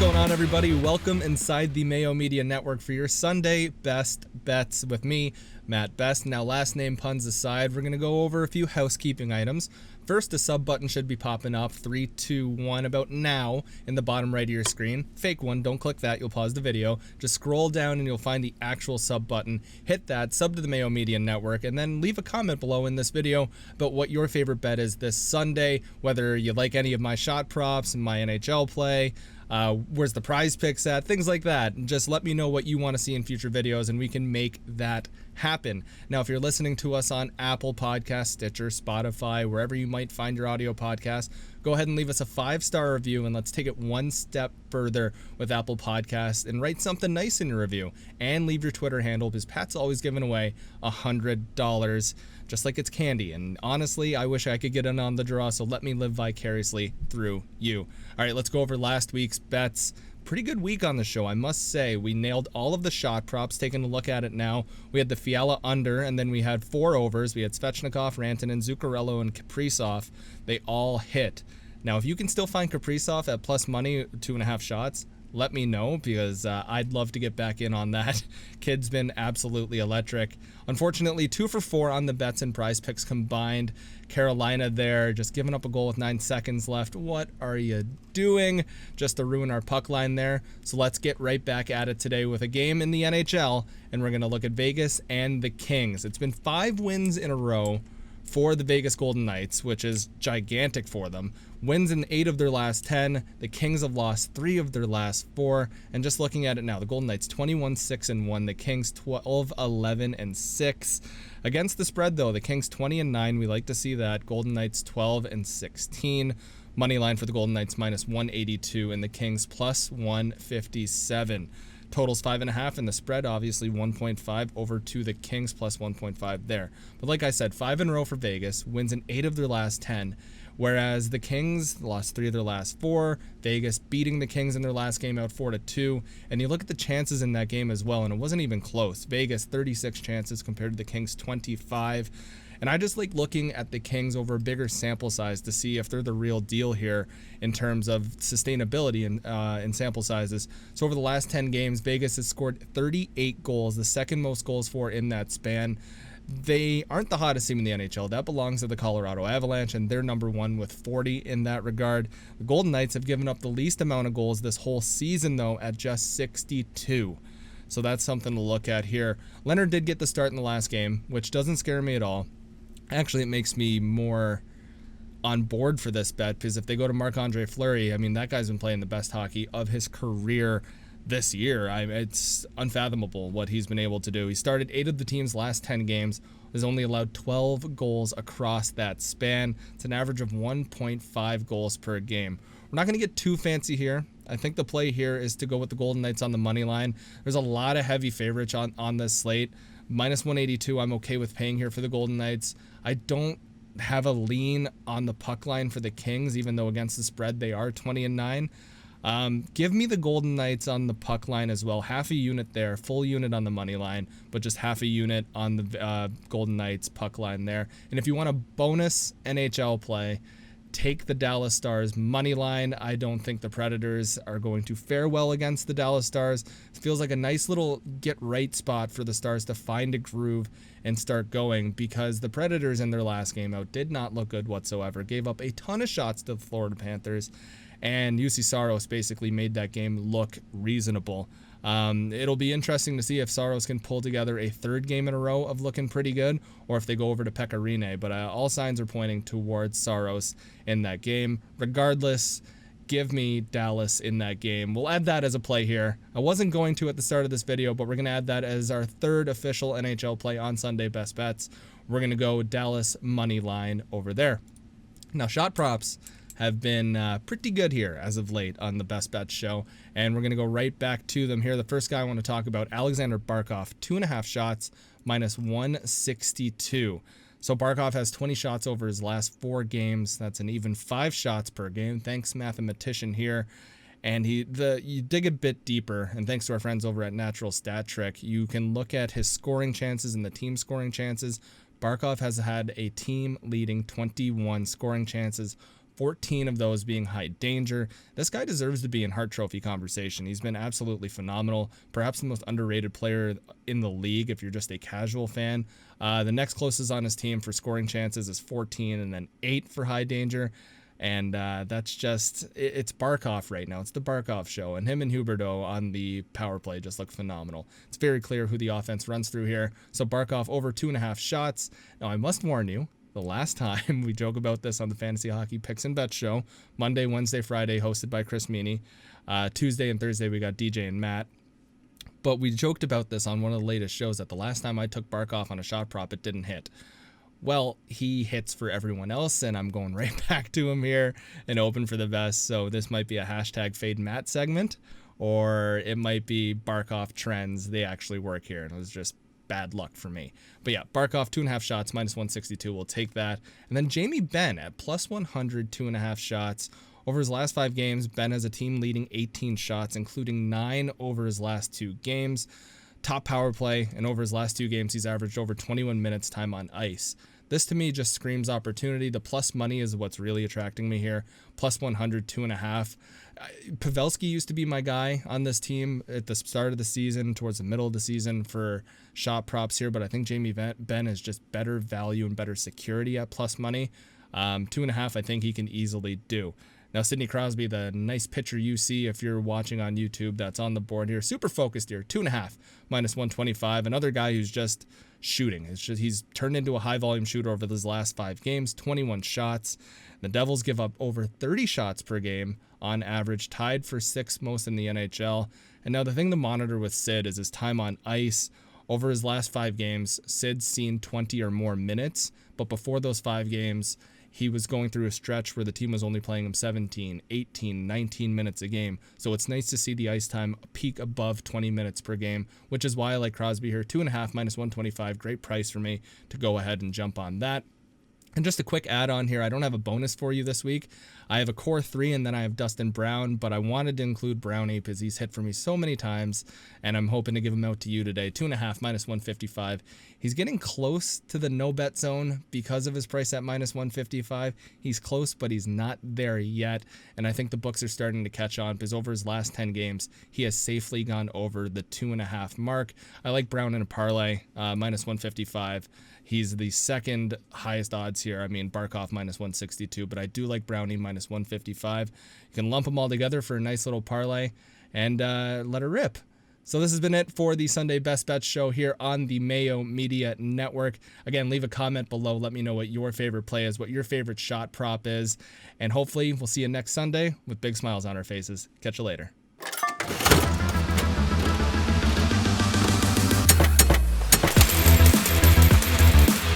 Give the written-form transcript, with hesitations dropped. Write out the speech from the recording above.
going on, everybody? Welcome inside the Mayo Media Network for your Sunday Best Bets with me, Matt Best. Now, last name puns aside, we're going to go over a few housekeeping items. First, a sub button should be popping up 3, 2, 1 about now in the bottom right of your screen. Fake one, don't click that, you'll pause the video. Just scroll down and you'll find the actual sub button. Hit that, sub to the Mayo Media Network, and then leave a comment below in this video about what your favorite bet is this Sunday, whether you like any of my shot props, my NHL play, where's the prize picks at, things like that. Just let me know what you want to see in future videos and we can make that happen. Now, if you're listening to us on Apple Podcasts, Stitcher, Spotify, wherever you might find your audio podcast, go ahead and leave us a 5-star review, and let's take it one step further with Apple Podcasts and write something nice in your review and leave your Twitter handle, because Pat's always giving away $100 just like it's candy. And honestly, I wish I could get in on the draw, so let me live vicariously through you. All right, let's go over last week's bets. Pretty good week on the show, I must say. We nailed all of the shot props. Taking a look at it now, we had the Fiala under, and then we had 4 overs. We had Svechnikov, Rantanen, Zuccarello, and Kaprizov. They all hit. Now, if you can still find Kaprizov at plus money, 2.5 shots, let me know, because I'd love to get back in on that. Kid's been absolutely electric. Unfortunately, 2 for 4 on the bets and prize picks combined. Carolina there, just giving up a goal with 9 seconds left. What are you doing? Just to ruin our puck line there. So let's get right back at it today with a game in the NHL, and we're going to look at Vegas and the Kings. It's been 5 wins in a row for the Vegas Golden Knights, which is gigantic for them. Wins in 8 of their last 10. The Kings have lost 3 of their last 4. And just looking at it now, the Golden Knights 21-6-1, the Kings 12-11-6. Against the spread, though, the Kings 20-9. We like to see that. Golden Knights 12-16. Money line for the Golden Knights minus 182 and the Kings plus 157. Totals 5.5, and the spread obviously 1.5 over to the Kings plus 1.5 there. But like I said, 5 in a row for Vegas, wins in 8 of their last 10, whereas the Kings lost 3 of their last 4. Vegas beating the Kings in their last game out 4-2. And you look at the chances in that game as well, and it wasn't even close. Vegas 36 chances compared to the Kings 25. And I just like looking at the Kings over a bigger sample size to see if they're the real deal here in terms of sustainability in sample sizes. So over the last 10 games, Vegas has scored 38 goals, the second most goals for in that span. They aren't the hottest team in the NHL. That belongs to the Colorado Avalanche, and they're number 1 with 40 in that regard. The Golden Knights have given up the least amount of goals this whole season, though, at just 62. So that's something to look at here. Leonard did get the start in the last game, which doesn't scare me at all. Actually, it makes me more on board for this bet, because if they go to Marc-Andre Fleury, I mean, that guy's been playing the best hockey of his career this year. It's unfathomable what he's been able to do. He started 8 of the team's last 10 games, has only allowed 12 goals across that span. It's an average of 1.5 goals per game. We're not going to get too fancy here. I think the play here is to go with the Golden Knights on the money line. There's a lot of heavy favorites on this slate. Minus 182, I'm okay with paying here for the Golden Knights. I don't have a lean on the puck line for the Kings, even though against the spread they are 20-9. Give me the Golden Knights on the puck line as well. Half a unit there, full unit on the money line, but just half a unit on the Golden Knights puck line there. And if you want a bonus NHL play, take the Dallas Stars money line. I don't think the Predators are going to fare well against the Dallas Stars. It feels like a nice little get right spot for the Stars to find a groove and start going, because the Predators in their last game out did not look good whatsoever. Gave up a ton of shots to the Florida Panthers, and UC Saros basically made that game look reasonable. It'll be interesting to see if Saros can pull together a 3rd game in a row of looking pretty good, or if they go over to Pekka Rinne, but all signs are pointing towards Saros in that game. Regardless, give me Dallas in that game. We'll add that as a play here. I wasn't going to at the start of this video, but we're going to add that as our 3rd official NHL play on Sunday Best Bets. We're going to go Dallas money line over there. Now, shot props have been pretty good here as of late on the Best Bets show, and we're going to go right back to them here. The first guy I want to talk about, Alexander Barkov, 2.5 shots, minus 162. So Barkov has 20 shots over his last 4 games. That's an even 5 shots per game. Thanks, mathematician here. And you dig a bit deeper, and thanks to our friends over at Natural Stat Trick, you can look at his scoring chances and the team scoring chances. Barkov has had a team-leading 21 scoring chances 14 of those being high danger. This guy deserves to be in Hart Trophy conversation. He's been absolutely phenomenal, perhaps the most underrated player in the league if you're just a casual fan. The next closest on his team for scoring chances is 14 and then 8 for high danger. And that's just, it's Barkov right now. It's the Barkov show. And him and Huberdeau on the power play just look phenomenal. It's very clear who the offense runs through here. So Barkov over 2.5 shots. Now, I must warn you, the last time we joke about this on the Fantasy Hockey Picks and Bets show, Monday, Wednesday, Friday, hosted by Chris Meany. Tuesday and Thursday, we got DJ and Matt. But we joked about this on one of the latest shows that the last time I took Barkov on a shot prop, it didn't hit. Well, he hits for everyone else, and I'm going right back to him here and open for the best. So this might be a hashtag Fade Matt segment, or it might be Barkov trends. They actually work here, and it was just bad luck for me. But yeah, Barkov 2.5 shots, minus 162. We'll take that. And then Jamie Benn at plus 100, 2.5 shots. Over his last 5 games, Ben has a team leading 18 shots, including 9 over his last 2 games. Top power play, and over his last 2 games, he's averaged over 21 minutes time on ice. This to me just screams opportunity. The plus money is what's really attracting me here. Plus 100, 2.5. Pavelski used to be my guy on this team at the start of the season, towards the middle of the season for shot props here, but I think Jamie Benn is just better value and better security at plus money. 2.5, I think he can easily do. Now, Sidney Crosby, the nice picture you see if you're watching on YouTube, that's on the board here. Super focused here, 2.5, minus 125. Another guy who's just shooting. It's just he's turned into a high-volume shooter over his last 5 games, 21 shots. The Devils give up over 30 shots per game on average, tied for 6th most in the NHL. And now the thing to monitor with Sid is his time on ice. Over his last 5 games, Sid's seen 20 or more minutes, but before those 5 games, he was going through a stretch where the team was only playing him 17, 18, 19 minutes a game. So it's nice to see the ice time peak above 20 minutes per game, which is why I like Crosby here. 2.5, minus 125. Great price for me to go ahead and jump on that. And just a quick add-on here, I don't have a bonus for you this week. I have a core 3 and then I have Dustin Brown, but I wanted to include Brownie because he's hit for me so many times, and I'm hoping to give him out to you today. 2.5, minus 155. He's getting close to the no-bet zone because of his price at minus 155. He's close, but he's not there yet, and I think the books are starting to catch on because over his last 10 games, he has safely gone over the 2.5 mark. I like Brown in a parlay, minus 155. He's the second highest odds here. I mean, Barkov minus 162, but I do like Brownie minus 155. You can lump them all together for a nice little parlay and let it rip. So this has been it for the Sunday Best Bets show here on the Mayo Media Network. Again, leave a comment below. Let me know what your favorite play is, what your favorite shot prop is, and hopefully we'll see you next Sunday with big smiles on our faces. Catch you later.